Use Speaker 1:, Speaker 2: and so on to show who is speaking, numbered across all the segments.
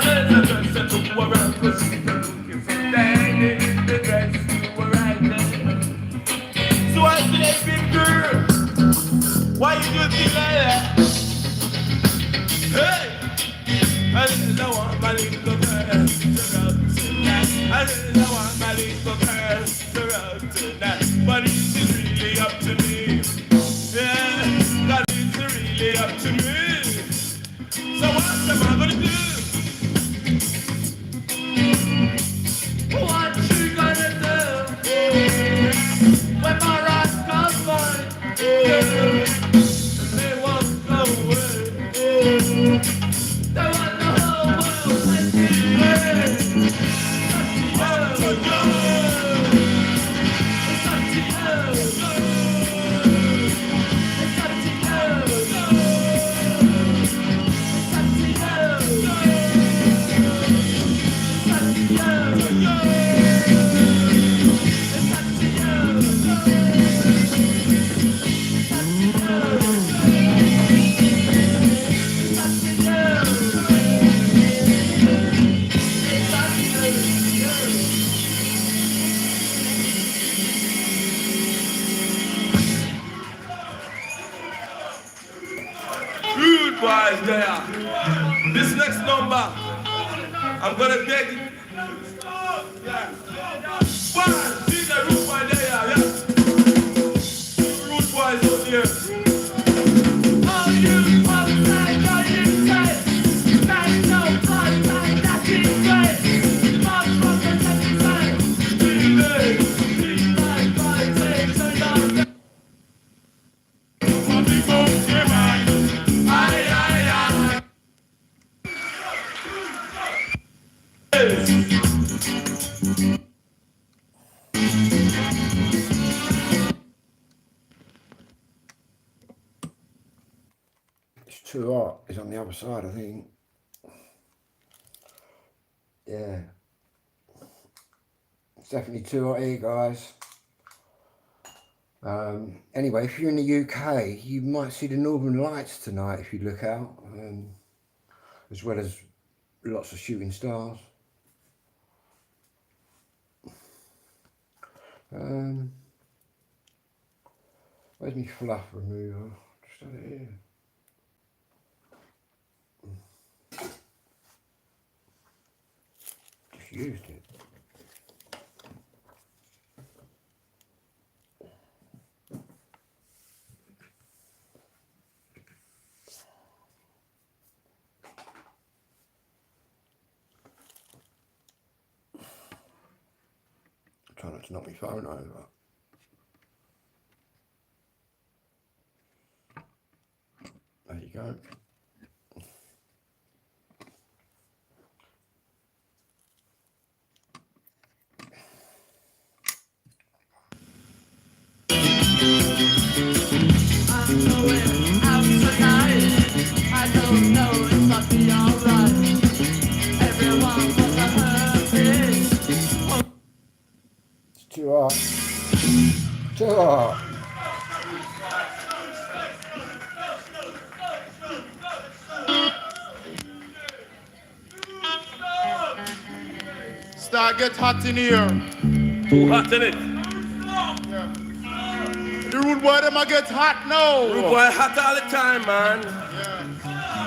Speaker 1: said the dress that took you around, cause you looking so dandy in the dress you were right there. So I said, big girl, why you do things like that? Hey! I said, I want my little girl to rub tonight. I said, I want my little girl to rub tonight. But it's really up to me. Yeah, God, it's really up to me. So what am I gonna do? What you gonna do? When my rock comes by, they won't go away. They want the whole world with me. It's up to you. It's up to you. It's up to you. Good boys there. This next number, I'm gonna take it. Yeah. One, see the root boy there, yeah. Root boys out here. All you outside, all you say, that's no fun, that's insane. March from the countryside, be like my take, so young.
Speaker 2: It's too hot. It's on the other side, I think. Yeah. It's definitely too hot here, guys. Anyway, if you're in the UK, you might see the Northern Lights tonight if you look out, as well as lots of shooting stars. Where's my fluff remover? Just had it here. Just used it. Try not to knock my phone over. There you go.
Speaker 1: I'm going out tonight. I don't know if I'll be alright. Everyone was a hurt.
Speaker 2: It's too hot. Too hot.
Speaker 3: Start get hot in here.
Speaker 1: Too hot in it.
Speaker 3: Yeah. The rude boy them a get hot now.
Speaker 1: Rude boy hot all the time, man.
Speaker 3: Yeah.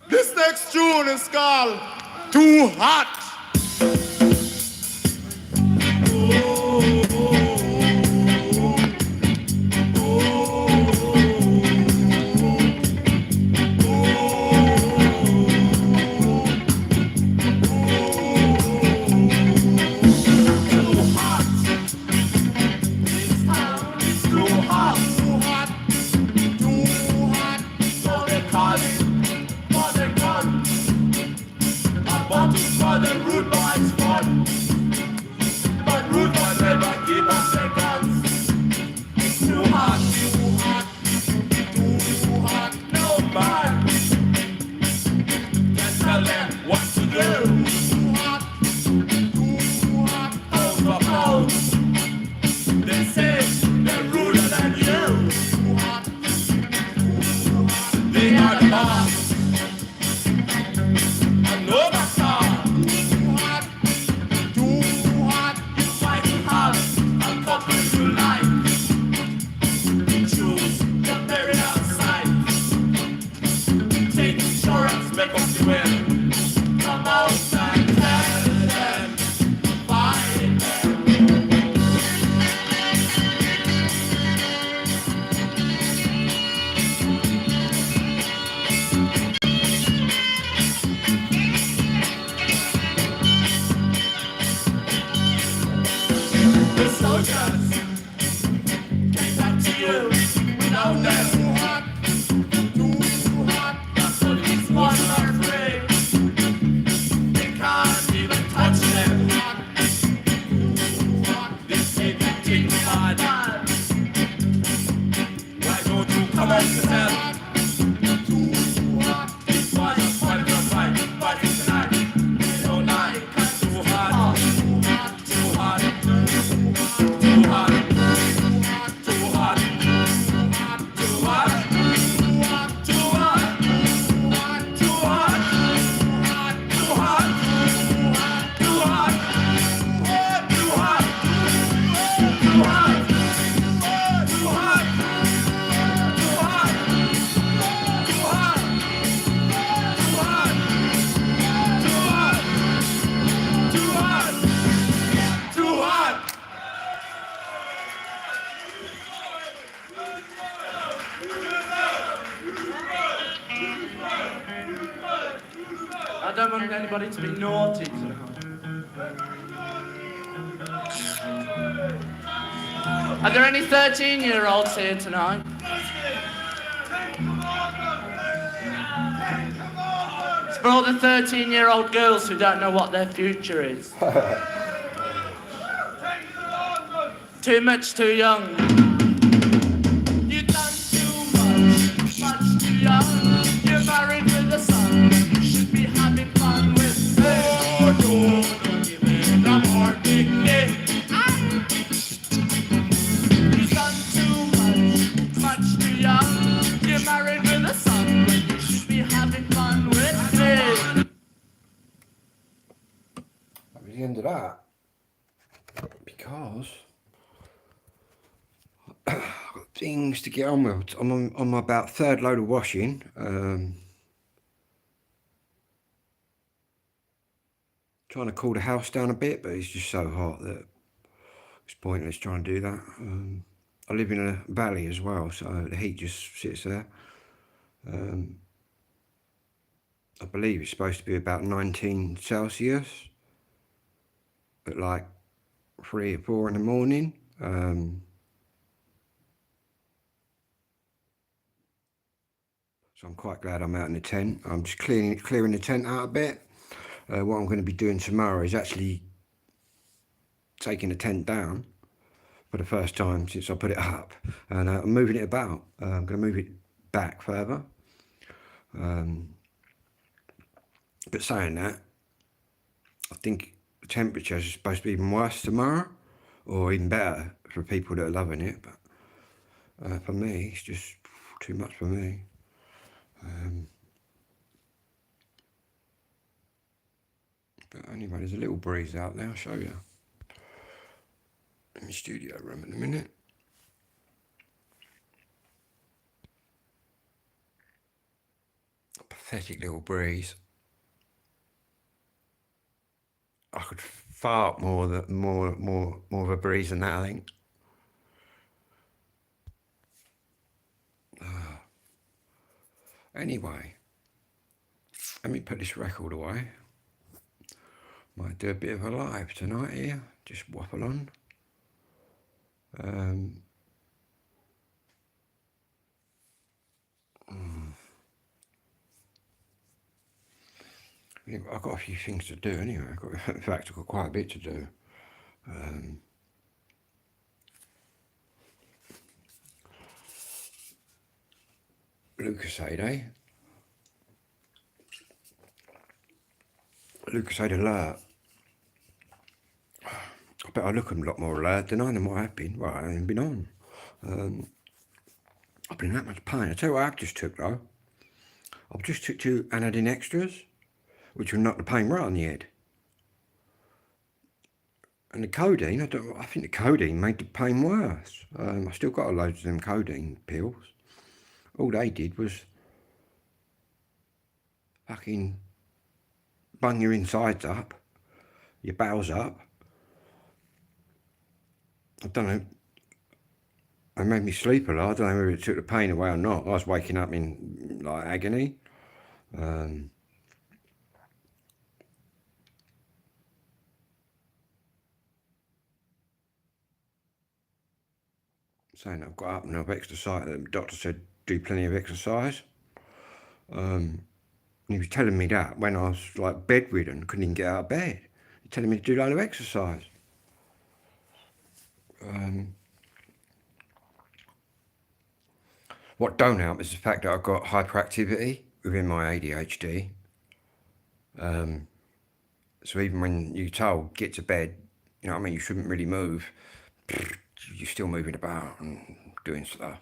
Speaker 3: This next tune is called Too Hot.
Speaker 4: I don't want anybody to be naughty tonight. Are there any 13-year-olds here tonight? It's for all the 13-year-old girls who don't know what their future is. Too much, too young. You've done too much too young. You're married with a son. You should be having fun with me. Oh, don't give me the morning day. You've done too much too young. You're married with a son. You should be having fun with me.
Speaker 2: That was the end of that. Because I've got things to get on with. I'm on my about third load of washing. Trying to cool the house down a bit, but it's just so hot that it's pointless trying to do that. I live in a valley as well, so the heat just sits there. I believe it's supposed to be about 19 Celsius at like 3 or 4 in the morning. So I'm quite glad I'm out in the tent. I'm just clearing the tent out a bit. What I'm going to be doing tomorrow is actually taking the tent down for the first time since I put it up, and I'm moving it about. I'm going to move it back further. But saying that, I think the temperature is supposed to be even worse tomorrow, or even better for people that are loving it. But for me, it's just too much for me. But anyway, there's a little breeze out there. I'll show you in the studio room in a minute. A pathetic little breeze. I could fart more of a breeze than that, I think. Anyway, let me put this record away. Might do a bit of a live tonight here, just waffle on. Yeah, I've got a few things to do anyway. In fact, I've got quite a bit to do. Lucasade, eh? Lucasade alert. I bet I look a lot more alert than what I've been. Well, I haven't been on. I've been in that much pain. I tell you what I've just took though. I've just took 2 Anodine extras, which will knock the pain right on the head. And the codeine, I think the codeine made the pain worse. I still got loads of them codeine pills. All they did was fucking bung your insides up, your bowels up. I don't know. It made me sleep a lot. I don't know whether it took the pain away or not. I was waking up in like agony. Saying I've got up and I've exercised. The doctor said do plenty of exercise. And he was telling me that when I was like bedridden, couldn't even get out of bed. He's telling me to do a load of exercise. What don't help is the fact that I've got hyperactivity within my ADHD. So even when you're told get to bed, you know what I mean, you shouldn't really move, you're still moving about and doing stuff.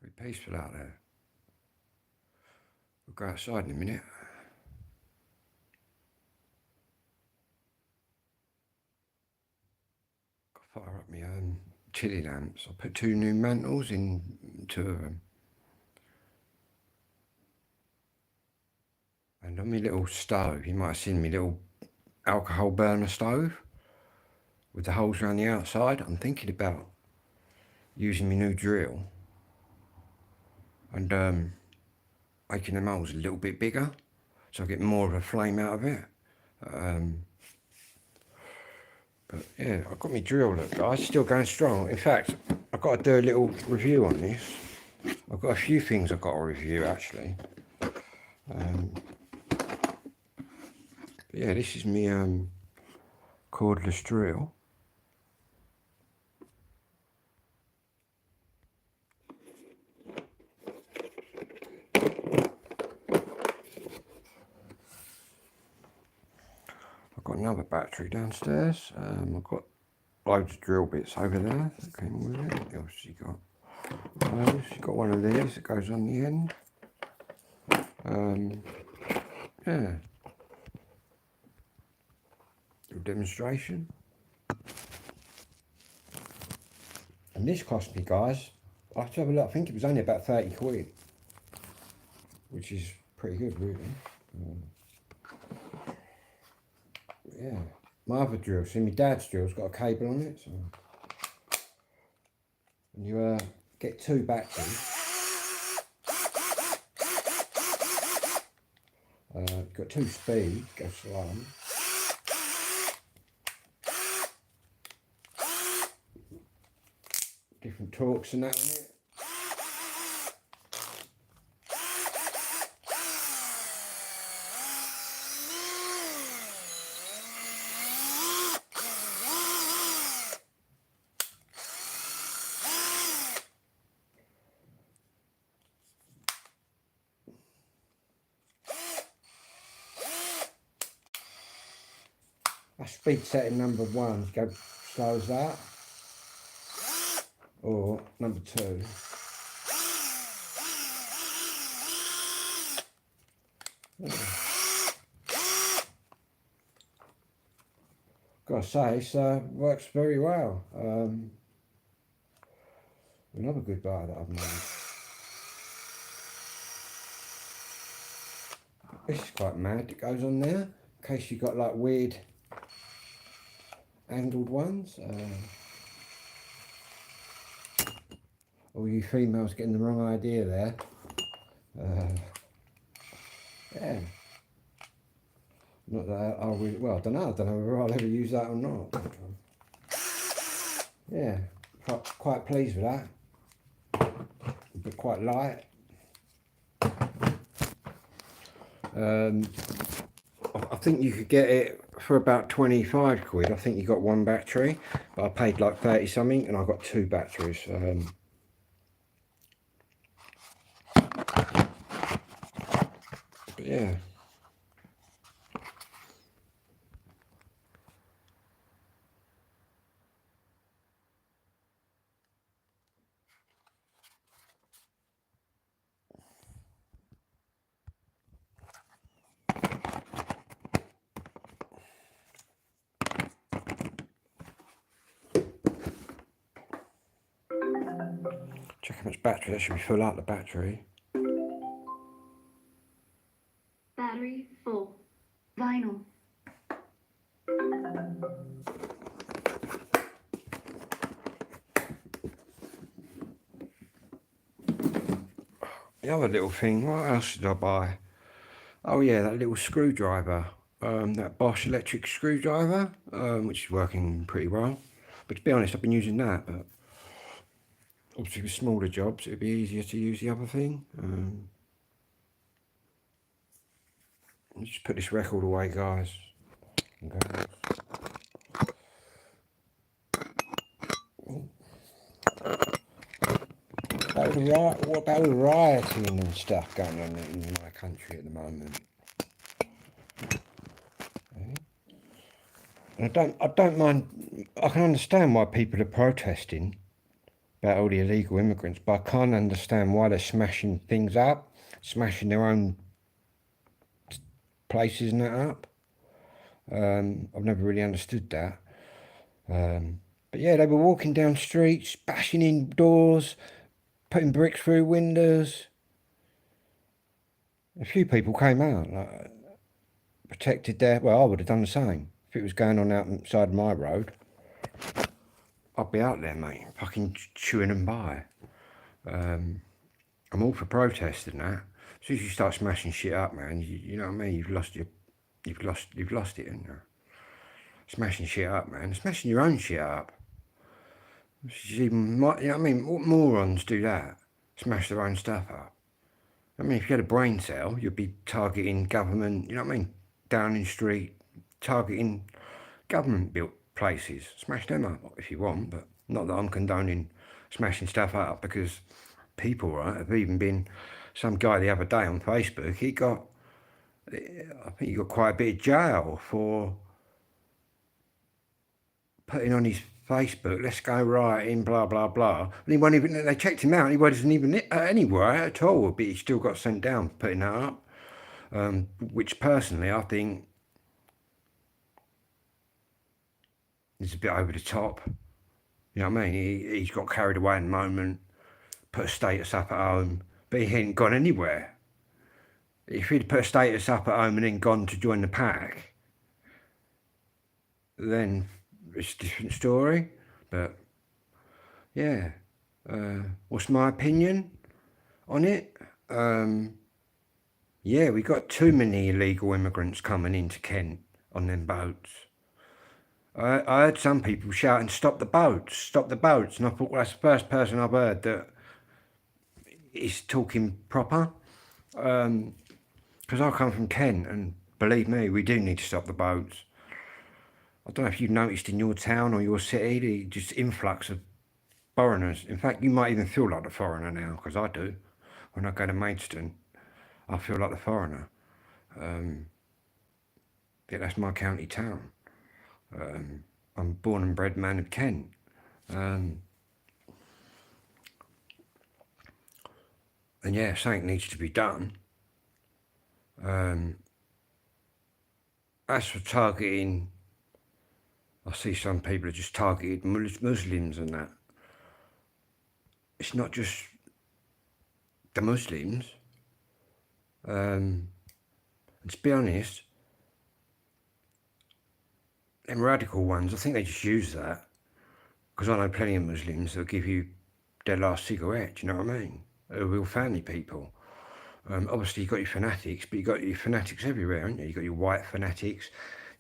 Speaker 2: Very peaceful out there. We'll go outside in a minute. Got fire up my chilli lamps. I put 2 new mantles in 2 of them. And on my little stove, you might have seen my little alcohol burner stove with the holes around the outside. I'm thinking about using my new drill and making them holes a little bit bigger so I get more of a flame out of it. But yeah, I've got my drill, look guys, still going strong. In fact, I've got to do a little review on this. I've got a few things I've got to review actually. Yeah, this is my cordless drill. I've got another battery downstairs. I've got loads of drill bits over there that came with it. What else you got? You've got one of these that goes on the end. Yeah. Little demonstration. And this cost me, guys, I have to have a look. I think it was only about 30 quid, which is pretty good, really. Yeah. My other drill, see, my dad's drill's got a cable on it, so. And you get two batteries. Got two speeds, go slow. Different torques and that on it. That's speed setting number 1, go slow as that. Or number 2. Gotta say, it works very well. Another good bar that I've made. This is quite mad. It goes on there in case you've got like weird angled ones. All you females getting the wrong idea there. Yeah. Not that I really, well, I don't know whether I'll ever use that or not. Yeah, quite pleased with that. But quite light. I think you could get it for about 25 quid. I think you got one battery, but I paid like 30 something and I got two batteries. But yeah. Check how much battery, that should be full out the battery.
Speaker 5: Battery full. Vinyl.
Speaker 2: The other little thing, what else did I buy? Oh yeah, that little screwdriver, that Bosch electric screwdriver, which is working pretty well. But to be honest, I've been using that, but obviously with smaller jobs, it'd be easier to use the other thing. Just put this record away, guys. Okay. What about the rioting and stuff going on in my country at the moment? And I don't mind. I can understand why people are protesting about all the illegal immigrants, but I can't understand why they're smashing things up, smashing their own places and that up. I've never really understood that. But yeah, they were walking down streets, bashing in doors, putting bricks through windows. A few people came out, like, protected their, well, I would have done the same if it was going on outside my road. I'll be out there, mate, fucking chewing them by. I'm all for protesting that. As soon as you start smashing shit up, man, you know what I mean? You've lost it, haven't you? Smashing shit up, man. Smashing your own shit up. Even, you know what I mean? What morons do that? Smash their own stuff up. I mean, if you had a brain cell, you'd be targeting government, you know what I mean? Downing Street, targeting government-built places. Smash them up if you want, but not that I'm condoning smashing stuff up, because people, right, have even been, some guy the other day on Facebook, I think he got quite a bit of jail for putting on his Facebook, let's go rioting, blah, blah, blah. And he wasn't even, they checked him out, and he wasn't even anywhere at all, but he still got sent down for putting that up. Which personally, I think is a bit over the top. You know what I mean? He's got carried away in the moment, put a status up at home, but he ain't gone anywhere. If he'd put a status up at home and then gone to join the pack, then it's a different story. But yeah, what's my opinion on it? Yeah, we got too many illegal immigrants coming into Kent on them boats. I heard some people shouting, stop the boats, stop the boats. And I thought, well, that's the first person I've heard that is talking proper. Because I come from Kent, and believe me, we do need to stop the boats. I don't know if you've noticed in your town or your city, the just influx of foreigners. In fact, you might even feel like the foreigner now, because I do. When I go to Maidstone, I feel like the foreigner. Yeah, that's my county town. I'm a born and bred man of Kent. And yeah, something needs to be done. As for targeting, I see some people are just targeted Muslims and that. It's not just the Muslims. And to be honest, them radical ones, I think they just use that, because I know plenty of Muslims that'll give you their last cigarette, do you know what I mean? They're real family people. Obviously you've got your fanatics, but you've got your fanatics everywhere, haven't you? You've got your white fanatics,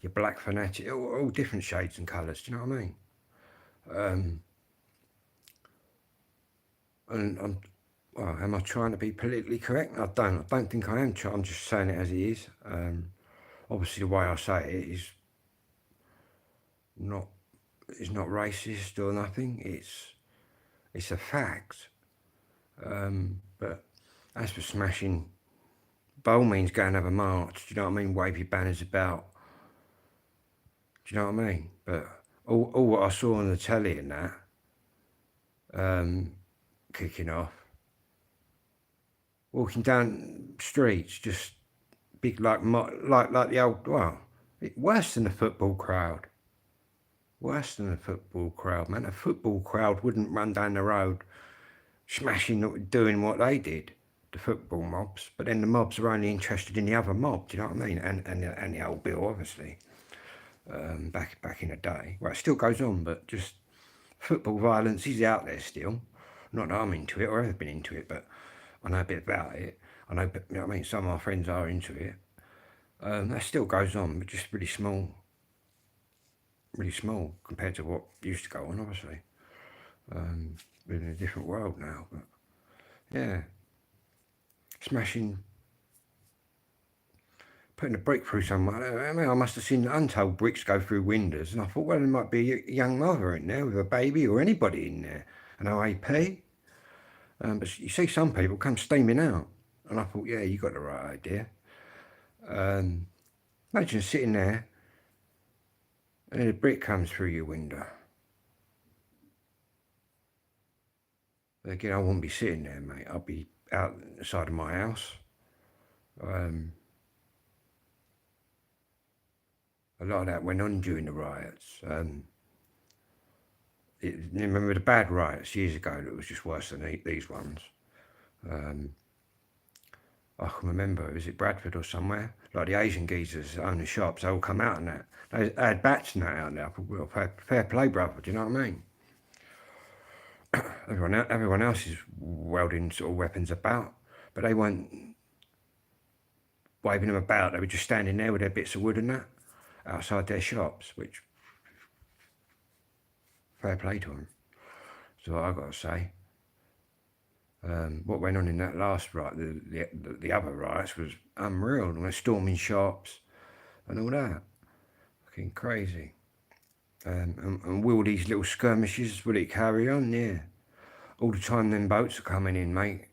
Speaker 2: your black fanatics, all different shades and colours, do you know what I mean? And well, am I trying to be politically correct? I don't think I am. I'm just saying it as it is. Obviously the way I say it is not racist or nothing. It's a fact. But as for smashing, by all means go and have a march, do you know what I mean? Wave your banners about. Do you know what I mean? But all what I saw on the telly and that, kicking off, walking down streets, just big like the old, well, worse than the football crowd. Worse than a football crowd, man. A football crowd wouldn't run down the road smashing, doing what they did, the football mobs. But then the mobs are only interested in the other mob, do you know what I mean? And the old bill, obviously. Back in the day. Well, it still goes on, but just football violence is out there still. Not that I'm into it or ever been into it, but I know a bit about it. I know, you know what I mean? Some of my friends are into it. That still goes on, but just really small compared to what used to go on, obviously. We're in a different world now, but yeah, smashing, putting a brick through someone. I mean, I must have seen untold bricks go through windows, and I thought, well, there might be a young mother in there with a baby, or anybody in there, an OAP. But you see some people come steaming out, and I thought, yeah, you got the right idea. Imagine sitting there, and then a brick comes through your window. But again, I wouldn't be sitting there, mate. I'd be out the side of my house. A lot of that went on during the riots. Remember the bad riots years ago that was just worse than these ones? I can remember, was it Bradford or somewhere? Like the Asian geezers that own the shops, they all come out and that. They had bats and that out there. I thought, well, fair play, brother, do you know what I mean? Everyone else is welding sort of weapons about, but they weren't waving them about. They were just standing there with their bits of wood and that outside their shops, which fair play to them. So I got to say, what went on in that last riot, the other riots, was unreal. And they're storming shops and all that, fucking crazy. And will these little skirmishes, will it carry on? Yeah. All the time them boats are coming in, mate.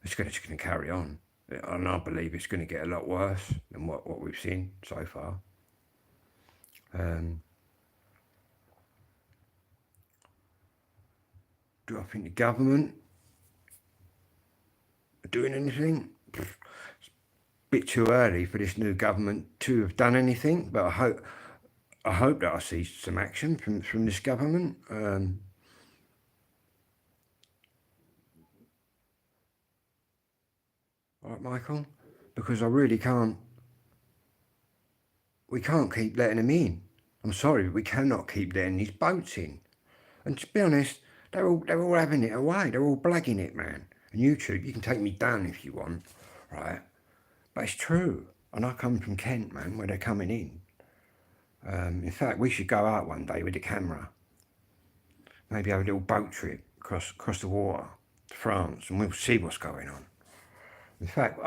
Speaker 2: It's going to carry on. And I believe it's going to get a lot worse than what we've seen so far. Do I think the government are doing anything? It's a bit too early for this new government to have done anything, but I hope that I see some action from this government. All right, Michael? Because I really can't. We can't keep letting them in. I'm sorry, but we cannot keep letting these boats in. And to be honest, they're all having it away. They're all blagging it, man. And YouTube, you can take me down if you want, right? But it's true. And I come from Kent, man, where they're coming in. In fact, we should go out one day with a camera. Maybe have a little boat trip across the water to France, and we'll see what's going on. In fact,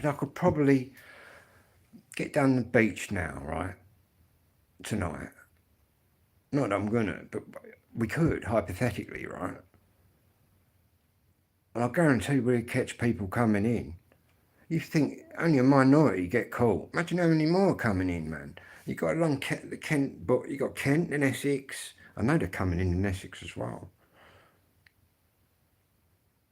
Speaker 2: I could probably get down the beach now, right? Tonight. Not that I'm gonna, but we could, hypothetically, right? And I guarantee we'd catch people coming in. You think only a minority get caught. Imagine how many more coming in, man. You got along Kent, but you got Kent and Essex. I know they're coming in Essex as well.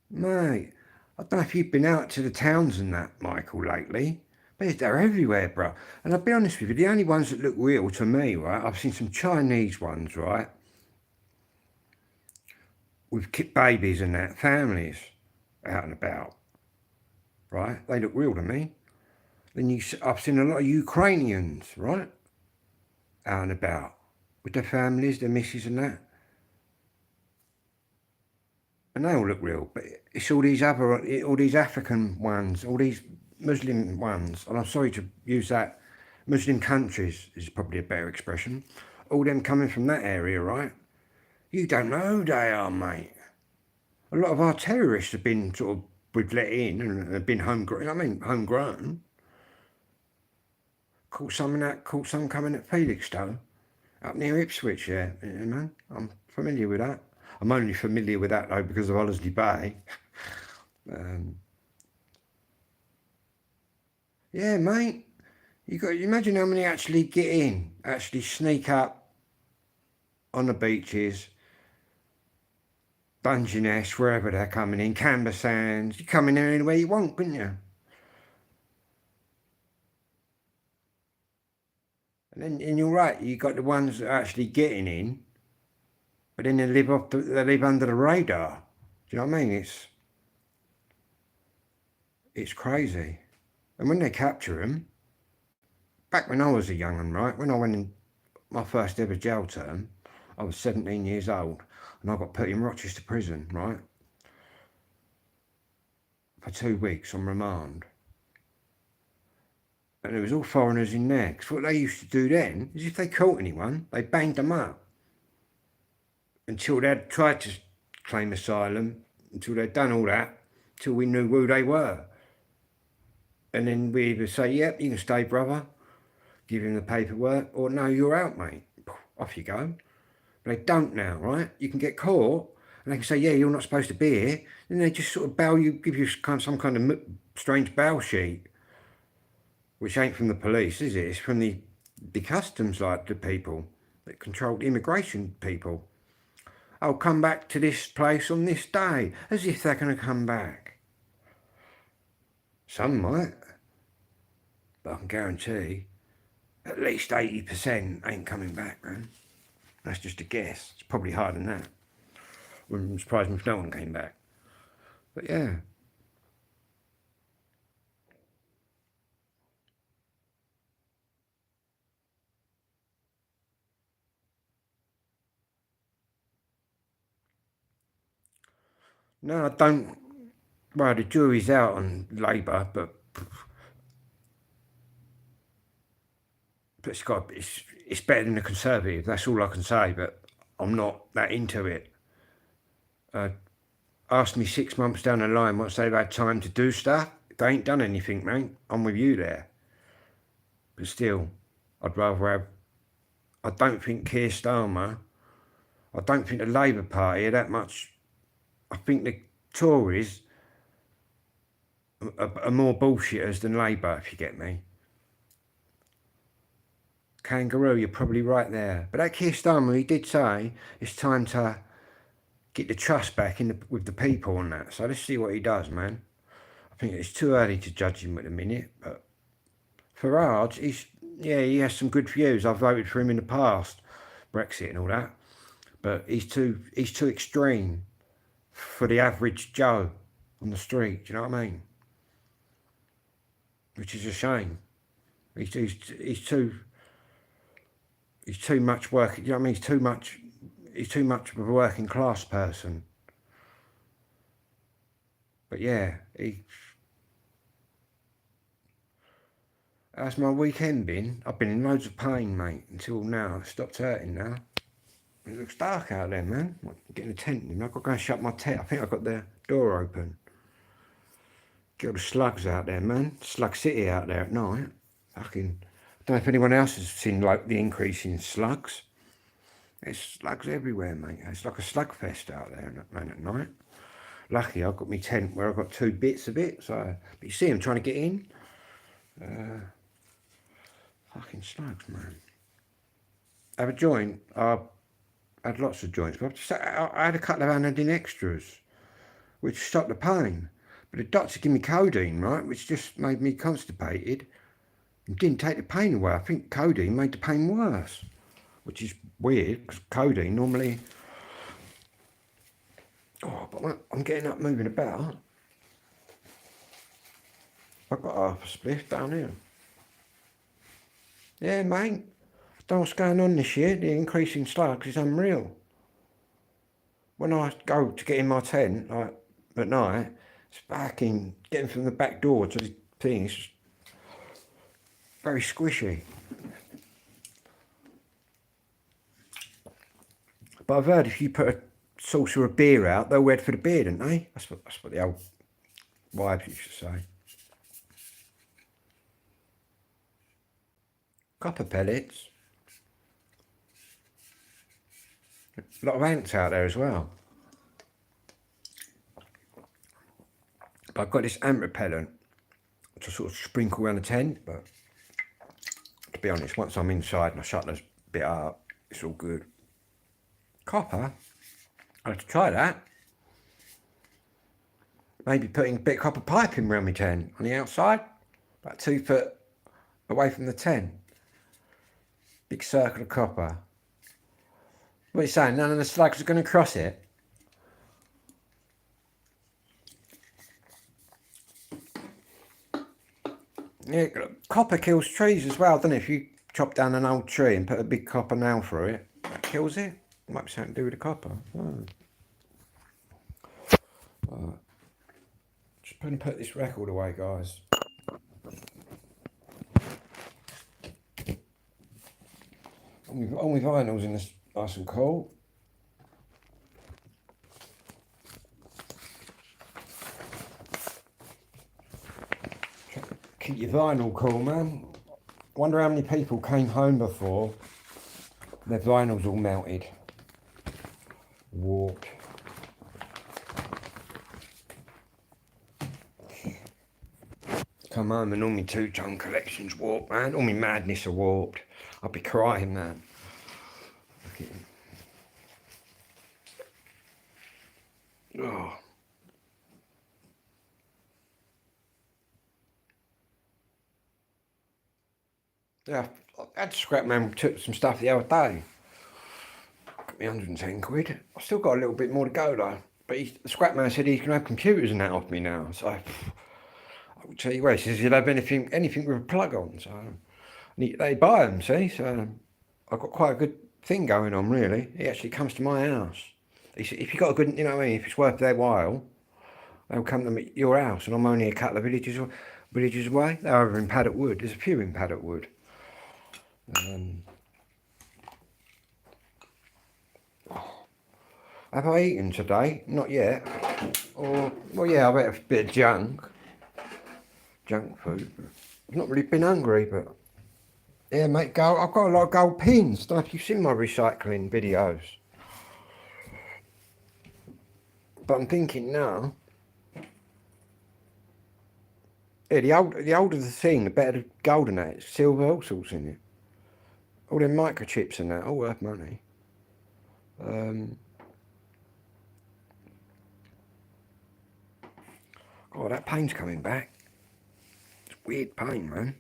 Speaker 2: Mate, I don't know if you've been out to the towns and that, Michael, lately. But they're everywhere, bro. And I'll be honest with you, the only ones that look real to me, right, I've seen some Chinese ones, right, with babies and that, families out and about, right? They look real to me. Then I've seen a lot of Ukrainians, right, out and about with their families, their missus and that. And they all look real, but it's all these African ones, all these Muslim ones, and I'm sorry to use that, Muslim countries is probably a better expression, all them coming from that area, right? You don't know who they are, mate. A lot of our terrorists have been sort of, we've let in and have been homegrown. Caught some coming at Felixstowe, up near Ipswich, yeah, man. I'm familiar with that. I'm only familiar with that though because of Hollesley Bay. Yeah, mate. You imagine how many actually get in, actually sneak up on the beaches, Dungeness, wherever they're coming in, Camber Sands. You come in there anywhere you want, couldn't you? And you're right. You got the ones that are actually getting in, but then they live under the radar. Do you know what I mean? It's crazy. And when they capture them, back when I was a young one, right, when I went in my first ever jail term, I was 17 years old, and I got put in Rochester prison, right, for 2 weeks on remand. And there was all foreigners in there, because what they used to do then is if they caught anyone, they banged them up until they'd tried to claim asylum, until they'd done all that, till we knew who they were. And then we either say, yep, you can stay, brother, give him the paperwork, or no, you're out, mate. Off you go. But they don't now, right? You can get caught, and they can say, yeah, you're not supposed to be here. Then they just sort of give you some kind of strange bail sheet, which ain't from the police, is it? It's from the customs, like the people that control the immigration people. I'll come back to this place on this day, as if they're going to come back. Some might, but I can guarantee at least 80% ain't coming back, man. That's just a guess. It's probably harder than that. Wouldn't surprise me if no one came back. But yeah. No, I don't. Well, the jury's out on Labour, but it's better than the Conservative. That's all I can say. But I'm not that into it. Ask me 6 months down the line once they've had time to do stuff. They ain't done anything, mate. I'm with you there. But still, I'd rather have. I don't think Keir Starmer. I don't think the Labour Party are that much. I think the Tories are more bullshitters than Labour, if you get me. Kangaroo, you're probably right there. But that Keir Starmer, he did say it's time to get the trust back with the people on that. So let's see what he does, man. I think it's too early to judge him at the minute. But Farage, he has some good views. I've voted for him in the past, Brexit and all that. But he's too extreme for the average Joe on the street. Do you know what I mean? Which is a shame. He's too much work. You know what I mean? He's too much of a working class person. But yeah, how's my weekend been? I've been in loads of pain, mate, until now. It stopped hurting now. It looks dark out there, man. I'm getting a tent in. I've got to go and shut my tent. I think I've got the door open. Get all the slugs out there, man. Slug City out there at night. Fucking. I don't know if anyone else has seen like the increase in slugs. There's slugs everywhere, mate. It's like a slug fest out there, man, at night. Lucky I've got my tent where I've got 2 bits of it. So, but you see them trying to get in. Fucking slugs, man. Have a joint. I had lots of joints, but I had a couple of Anodine extras, which stopped the pain. But the doctor gave me codeine, right, which just made me constipated. It didn't take the pain away. I think codeine made the pain worse, which is weird because codeine normally. Oh, but I'm getting up, moving about. I've got half a spliff down here. Yeah, mate. I don't know what's going on this year. The increase in slugs is unreal. When I go to get in my tent, like at night, it's fucking getting from the back door to the thing. It's just very squishy. But I've heard if you put a saucer of beer out, they'll wed for the beer, don't they? That's what the old wives used to say. Copper pellets. A lot of ants out there as well. But I've got this ant repellent to sort of sprinkle around the tent, but to be honest, once I'm inside and I shut this bit up, it's all good. Copper? I'd have to try that. Maybe putting a bit of copper piping around my tent on the outside, about 2 foot away from the tent. Big circle of copper. What are you saying? None of the slugs are going to cross it? Yeah, copper kills trees as well, doesn't it? If you chop down an old tree and put a big copper nail through it, that kills it. Might be something to do with the copper. Oh. Right. Just going to put this record away, guys. All my vinyls in this nice and cool. Keep your vinyl cool, man. Wonder how many people came home before their vinyl's all melted, warped. Come home and all my 2-tone collections warped, man. All my madness are warped. I'll be crying, man. Look at him. Oh. Yeah, I had Scrapman took some stuff the other day. Got me 110 quid. I've still got a little bit more to go though. But the Scrapman said he's going to have computers and that off me now. So I will tell you what, he says he'll have anything with a plug on. So they buy them, see. So I've got quite a good thing going on really. He actually comes to my house. If you've got a good, you know what I mean, if it's worth their while, they'll come to your house, and I'm only a couple of villages away. They're over in Paddock Wood. There's a few in Paddock Wood. Have I eaten today? Not yet. Or, well, yeah, I've had a bit of junk food. I've not really been hungry, but yeah, mate, I've got a lot of gold pins. Don't know if you've seen my recycling videos. But I'm thinking now, yeah, the older the thing, the better the gold in that. It's silver, all sorts in it. All them microchips and that, all worth money. Oh, that pain's coming back. It's weird pain, man.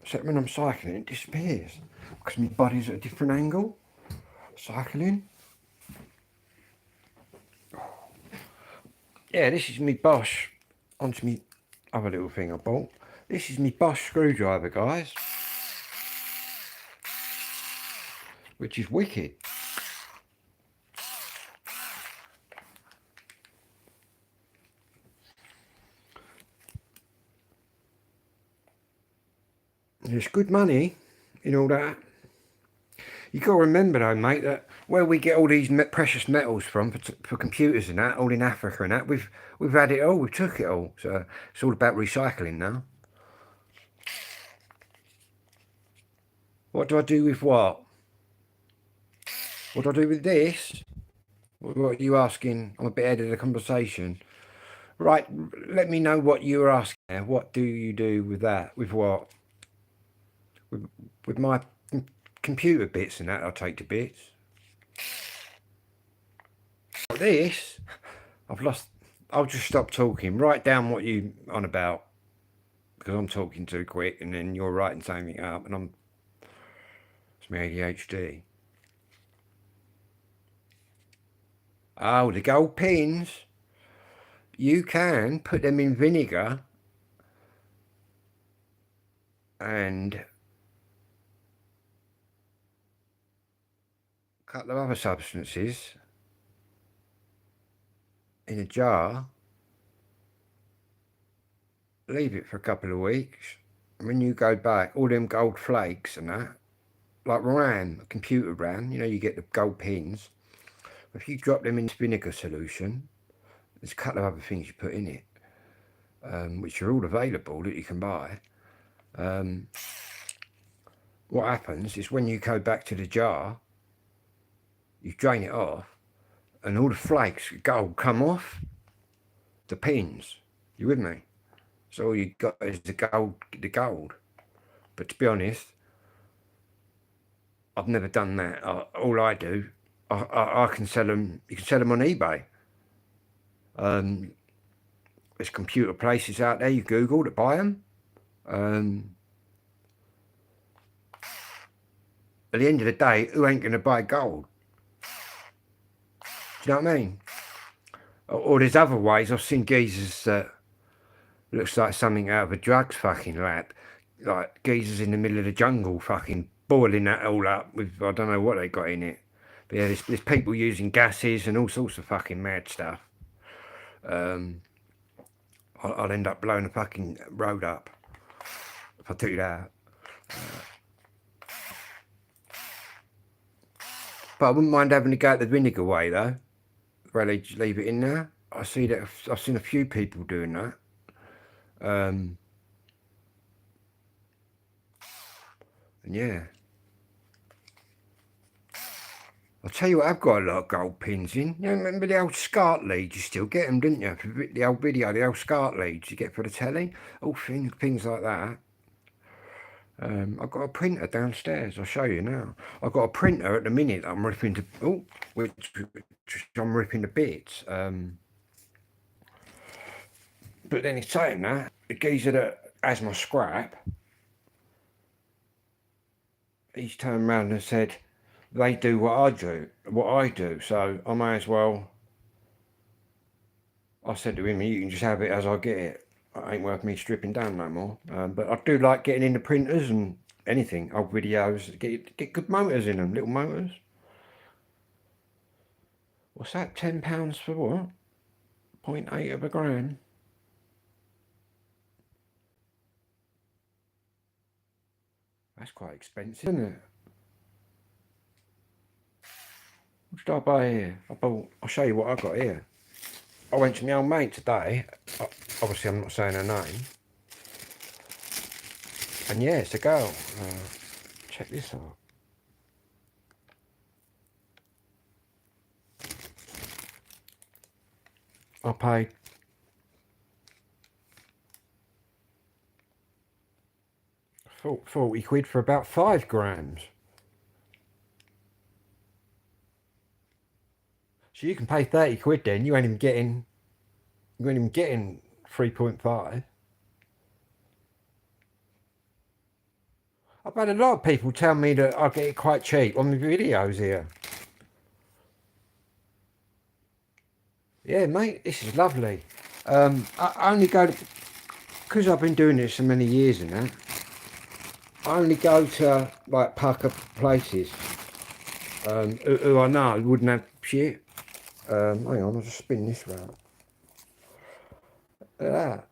Speaker 2: Except when I'm cycling, it disappears. Because my body's at a different angle. Cycling. Yeah, this is me Bosch. Onto me other little thing I bought. This is me Bosch screwdriver, guys. Which is wicked. There's good money in all that. You got to remember though, mate, that where we get all these precious metals from for computers and that, all in Africa and that, we've had it all, we took it all. So it's all about recycling now. What do I do with what? What do I do with this? What are you asking? I'm a bit ahead of the conversation. Right, let me know what you're asking. What do you do with that? With what? With my computer bits and that, I'll take to bits. This, I've lost. I'll just stop talking. Write down what you on about, because I'm talking too quick, and then you're writing something up, and it's my ADHD. Oh, the gold pins. You can put them in vinegar and a couple of other substances in a jar, leave it for a couple of weeks, and when you go back, all them gold flakes and that, like RAM, computer RAM, you know, you get the gold pins. If you drop them in vinegar solution, there's a couple of other things you put in it, which are all available that you can buy. What happens is when you go back to the jar, you drain it off, and all the flakes of gold come off the pins. You with me? So all you got is the gold. But to be honest, I've never done that. All I do, I can sell them. You can sell them on eBay. There's computer places out there you Google to buy them. At the end of the day, who ain't going to buy gold? Do you know what I mean? Or there's other ways. I've seen geezers that looks like something out of a drugs fucking lab. Like geezers in the middle of the jungle fucking boiling that all up with, I don't know what they got in it. But yeah, there's people using gases and all sorts of fucking mad stuff. I'll end up blowing the fucking road up if I do that. But I wouldn't mind having to go the vinegar way though, where they just leave it in there. I see that I've seen a few people doing that. And yeah, I'll tell you what, I've got a lot of gold pins in. You remember the old SCART leads? You still get them, didn't you? The old video, the old SCART leads you get for the telly. All things like that. I've got a printer downstairs. I'll show you now. I've got a printer at the minute that I'm ripping to, which I'm ripping to bits. But then it's saying that the geezer that has my scrap, he's turned around and said they do what I do, so I may as well. I said to him, you can just have it as I get it. It ain't worth me stripping down no more. But I do like getting in the printers and anything, old videos, get good motors in them, little motors. What's that, £10 for what? 0.8 of a gram? That's quite expensive, isn't it? What did I buy here? I'll show you what I got here. I went to my old mate today. Obviously, I'm not saying her name. And yeah, it's a girl. Check this out. I paid £40 for about 5 grams. So you can pay £30 then, you ain't even getting 3.5. I've had a lot of people tell me that I get it quite cheap on my videos here. Yeah, mate, this is lovely. I only go to, because I've been doing this so many years and that, I only go to like pucker places who I know wouldn't have shit. Hang on, I'll just spin this round. Look at that.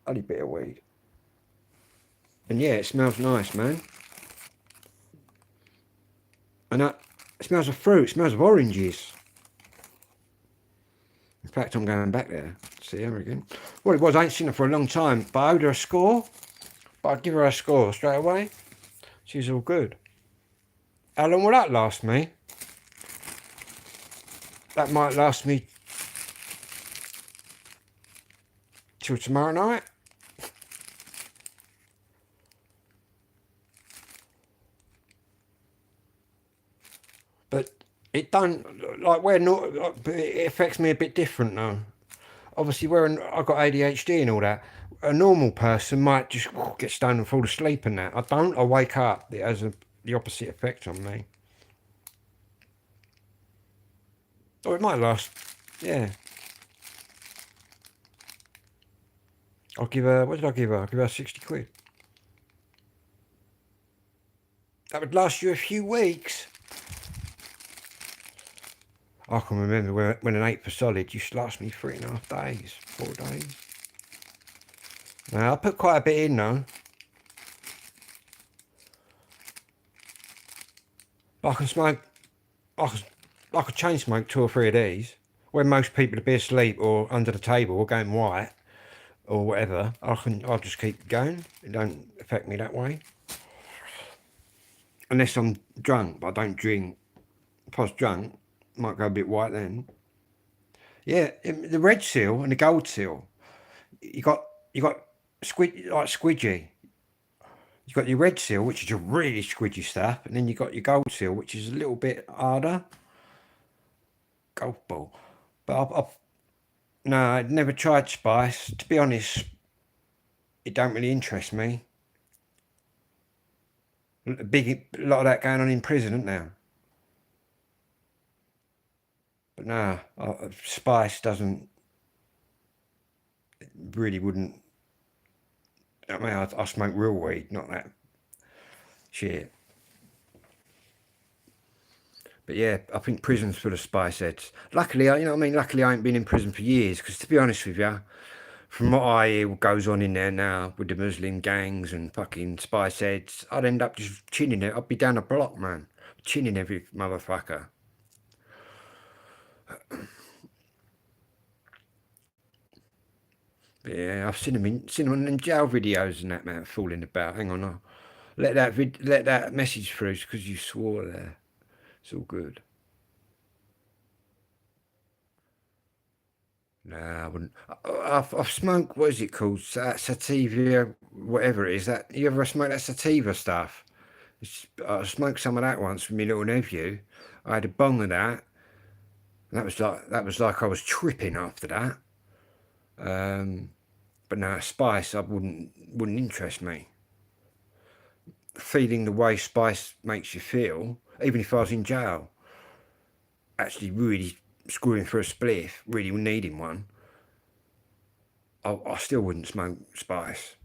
Speaker 2: Only bit of weed. And yeah, it smells nice, man. And it smells of fruit, it smells of oranges. In fact, I'm going back there. See her again. Well, it was, I ain't seen her for a long time, but I owed her a score. But I'd give her a score straight away. She's all good. How long will that last me? That might last me till tomorrow night. But it don't, like, where not, but it affects me a bit different though. Obviously, I've got ADHD and all that, a normal person might just get stoned and fall asleep and that. I don't, I wake up. It has the opposite effect on me. Or it might last, yeah. I'll give her, what did I give her? I'll give her £60. That would last you a few weeks. I can remember when an 8 for solid used to last me 3.5 days, 4 days. Now, I put quite a bit in though. I can smoke, I could chain smoke 2 or 3 of these. When most people would be asleep or under the table or going white or whatever, I'll just keep going. It don't affect me that way. Unless I'm drunk, but I don't drink. If I was drunk, might go a bit white then. Yeah, the red seal and the gold seal. You got squidgy. You've got your red seal, which is a really squidgy stuff, and then you've got your gold seal, which is a little bit harder. Golf ball. But no, I'd never tried spice. To be honest, it don't really interest me. A lot of that going on in prison, isn't there? But no, spice doesn't, really wouldn't. I mean, I smoke real weed, not that shit. But yeah, I think prison's full of spice heads. Luckily, you know what I mean? Luckily, I ain't been in prison for years, because to be honest with you, from what I hear, what goes on in there now with the Muslim gangs and fucking spice heads, I'd end up just chinning it. I'd be down the block, man. Chinning every motherfucker. But yeah, I've seen them in jail videos and that, man, fooling about. Hang on, I'll let that message through because you swore there. It's all good. Nah, I wouldn't. I've smoked, what is it called? Sativa, whatever it is. That, you ever smoke that sativa stuff? I smoked some of that once with my little nephew. I had a bong of that. That was like I was tripping after that. But no, spice, I wouldn't interest me. Feeling the way spice makes you feel, even if I was in jail, actually really screwing for a spliff, really needing one, I still wouldn't smoke spice.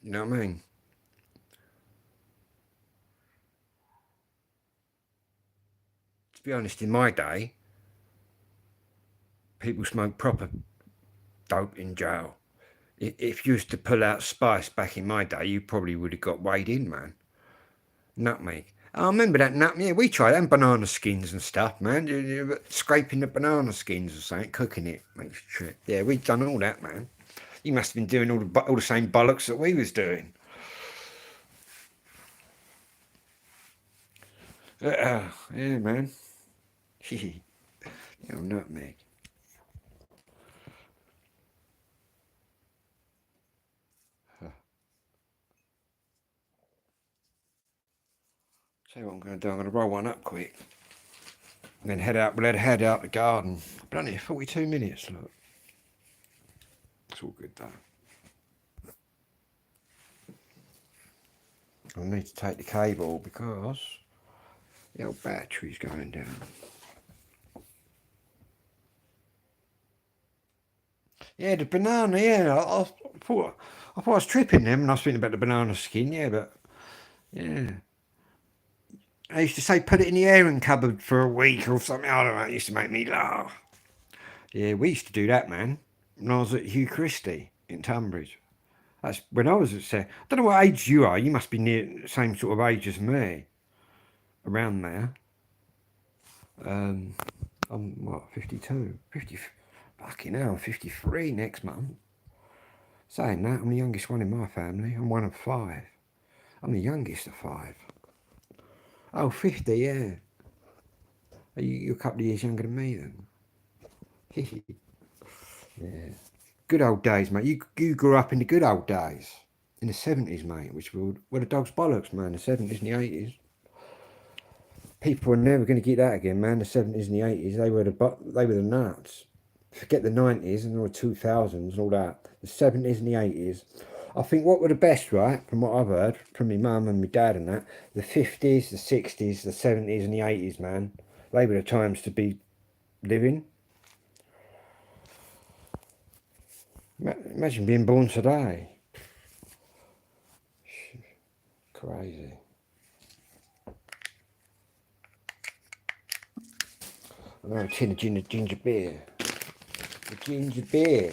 Speaker 2: You know what I mean? To be honest, in my day, people smoked proper dope in jail. If you used to pull out spice back in my day, you probably would have got weighed in, man. Nutmeg. I remember that nutmeg. Yeah, we tried that, and banana skins and stuff, man. Scraping the banana skins or something, cooking it makes a trip. Yeah, we've done all that, man. You must have been doing all the same bollocks that we was doing. Yeah, man. Nutmeg. So what I'm going to do, I'm going to roll one up quick. And then head out, we'll head out the garden. I've done it 42 minutes, look. It's all good though. I need to take the cable because the old battery's going down. Yeah, the banana, yeah. I thought I was tripping them and I was thinking about the banana skin, yeah, but yeah. I used to say put it in the airing cupboard for a week or something. I don't know, it used to make me laugh. Yeah, we used to do that, man. When I was at Hugh Christie in Tunbridge. That's when I was at I don't know what age you are. You must be near the same sort of age as me. Around there. I'm what, 52? 50, fucking hell, I'm 53 next month. Saying that, I'm the youngest one in my family. I'm one of 5. I'm the youngest of 5. Oh, 50, yeah. You're a couple of years younger than me then. Yeah. Good old days, mate. You grew up in the good old days. In the 70s, mate, which were the dog's bollocks, man. The 70s and the 80s. People are never going to get that again, man. The 70s and the 80s, they were the nuts. Forget the 90s and the 2000s and all that. The 70s and the 80s. I think what were the best, right, from what I've heard from my mum and my dad and that, the 50s, the 60s, the 70s and the 80s, man. They were the times to be living. Imagine being born today. Crazy. Another tin of ginger beer. The ginger beer.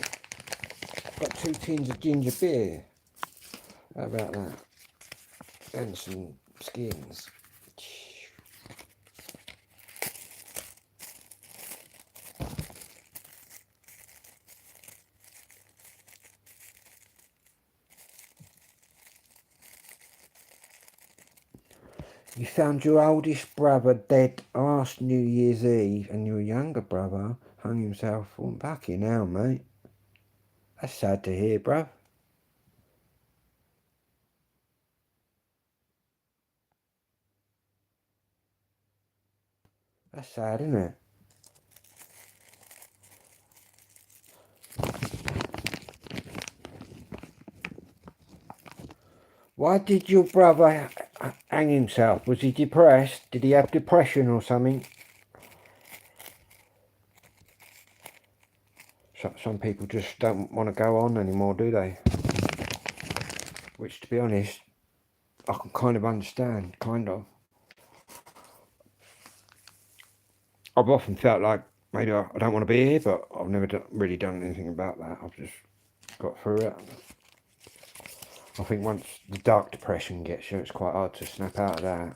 Speaker 2: Got 2 tins of ginger beer. How about that? And some skins. You found your oldest brother dead last New Year's Eve and your younger brother hung himself on fucking hell, mate. That's sad to hear, bruv. That's sad, isn't it? Why did your brother hang himself? Was he depressed? Did he have depression or something? Some people just don't want to go on anymore, do they? Which, to be honest, I can kind of understand, kind of. I've often felt like maybe I don't want to be here, but I've never really done anything about that. I've just got through it. I think once the dark depression gets you, it's quite hard to snap out of that.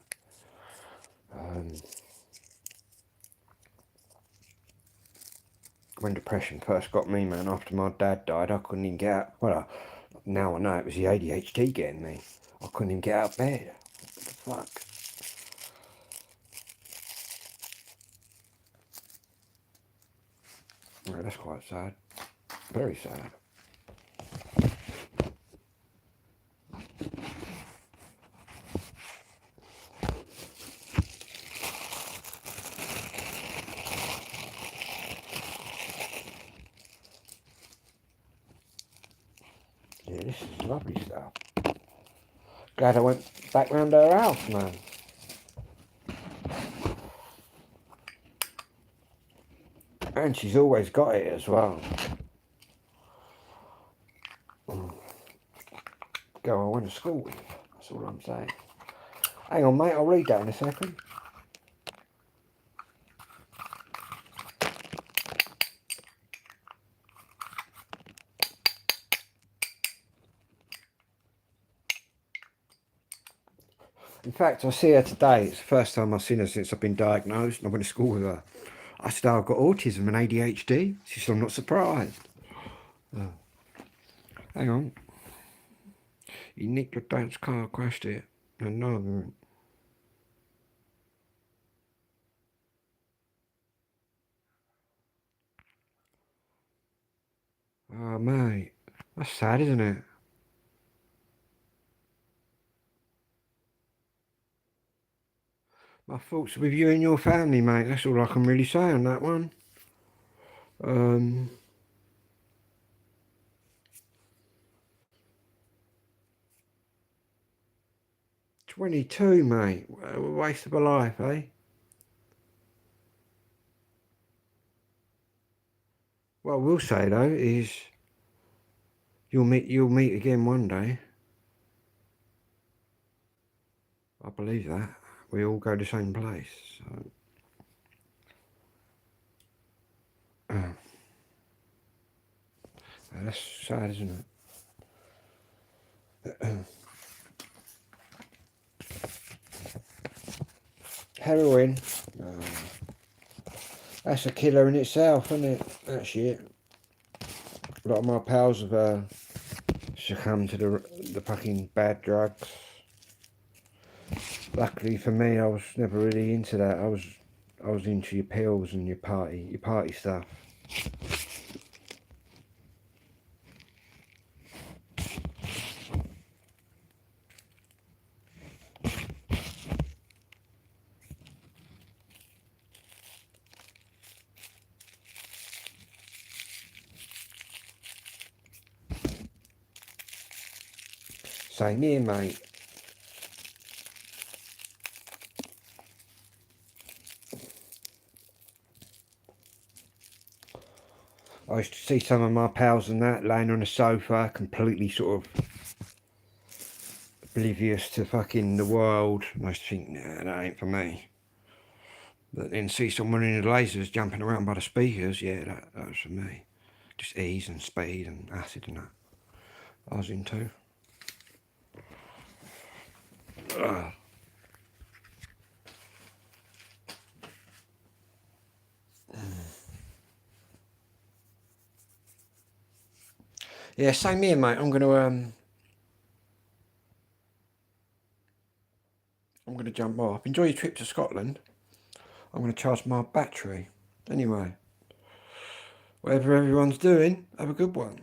Speaker 2: When depression first got me, man, after my dad died, I couldn't even get out. Well, now I know it was the ADHD getting me. I couldn't even get out of bed. What the fuck? Yeah, that's quite sad. Very sad. Yeah, this is lovely stuff. Glad I went back round her house, man. And she's always got it as well. girl I went to school with. That's all I'm saying. Hang on, mate, I'll read that in a second. In fact, I see her today. It's the first time I've seen her since I've been diagnosed, and I went to school with her. I said, oh, I've got autism and ADHD. She said, I'm not surprised. Oh. Hang on. You nicked your dad's car, crashed it. No. Oh, mate. That's sad, isn't it? My thoughts are with you and your family, mate. That's all I can really say on that one. 22, mate. What a waste of a life, eh? What I will say though is you'll meet again one day. I believe that. We all go to the same place. So. That's sad, isn't it? Heroin. That's a killer in itself, isn't it? That shit. A lot of my pals have succumbed to the fucking bad drugs. Luckily for me, I was never really into that. I was into your pills and your party stuff. Same here, mate. I used to see some of my pals and that laying on the sofa, completely sort of oblivious to fucking the world. And I used to think, nah, that ain't for me. But then see someone in the lasers jumping around by the speakers, yeah, that was for me. Just ease and speed and acid and that. I was into. Yeah, same here, mate. I'm gonna jump off. Enjoy your trip to Scotland. I'm gonna charge my battery. Anyway, whatever everyone's doing, have a good one.